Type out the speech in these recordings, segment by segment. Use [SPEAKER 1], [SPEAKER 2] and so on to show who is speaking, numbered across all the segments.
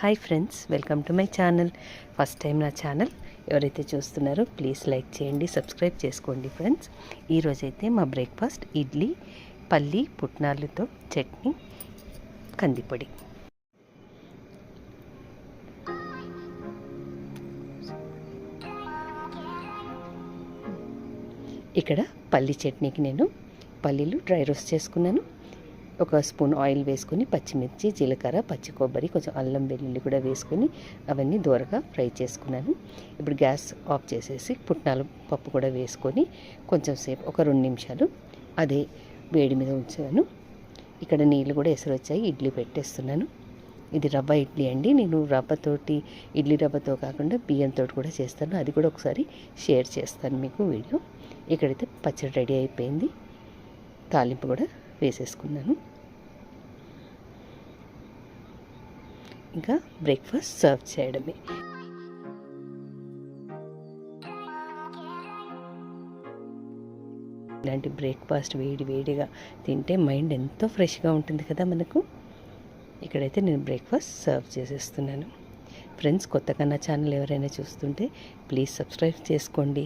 [SPEAKER 1] Hi friends, welcome to my channel. First time నా channel ఎవరైతే చూస్తున్నారో ప్లీజ్ లైక్ చేయండి, సబ్స్క్రైబ్ చేసుకోండి ఫ్రెండ్స్. ఈరోజైతే మా బ్రేక్ఫాస్ట్ ఇడ్లీ, పల్లి పుట్నాలతో చట్నీ, కందిపొడి. ఇక్కడ పల్లి చట్నీకి నేను పల్లీలు డ్రై రోస్ట్ చేసుకున్నాను. ఒక స్పూన్ ఆయిల్ వేసుకొని పచ్చిమిర్చి, జీలకర్ర, పచ్చి కొబ్బరి, కొంచెం అల్లం వెల్లుల్లి కూడా వేసుకొని అవన్నీ దూరగా ఫ్రై చేసుకున్నాను. ఇప్పుడు గ్యాస్ ఆఫ్ చేసేసి పుట్నాల పప్పు కూడా వేసుకొని కొంచెం సేపు ఒక 2 నిమిషాలు అదే వేడి మీద ఉంచాను. ఇక్కడ నీళ్ళు కూడా ఎసరు వచ్చాయి. ఇడ్లీ పెట్టేస్తున్నాను. ఇది రవ్వ ఇడ్లీ అండి. నేను రవ్వతోటి, ఇడ్లీ రవ్వతో కాకుండా బియ్యంతో కూడా చేస్తాను. అది కూడా ఒకసారి షేర్ చేస్తాను మీకు వీడియో. ఇక్కడైతే పచ్చడి రెడీ అయిపోయింది. తాలింపు కూడా వేసేసుకున్నాను. ఇంకా బ్రేక్ఫాస్ట్ సర్వ్ చేయడమే. ఇలాంటి బ్రేక్ఫాస్ట్ వేడిగా తింటే మైండ్ ఎంతో ఫ్రెష్గా ఉంటుంది కదా మనకు. ఇక్కడైతే నేను బ్రేక్ఫాస్ట్ సర్వ్ చేసేస్తున్నాను. ఫ్రెండ్స్, కొత్తగా నా ఛానల్ ఎవరైనా చూస్తుంటే ప్లీజ్ సబ్స్క్రైబ్ చేసుకోండి.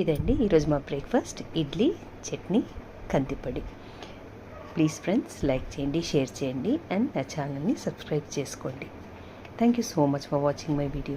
[SPEAKER 1] ఇదండి ఈరోజు మా బ్రేక్ఫాస్ట్, ఇడ్లీ, చట్నీ, కందిపొడి. ప్లీజ్ ఫ్రెండ్స్ లైక్ చేయండి, షేర్ చేయండి అండ్ నా ఛానల్ని సబ్స్క్రైబ్ చేసుకోండి. Thank you so much for watching my video.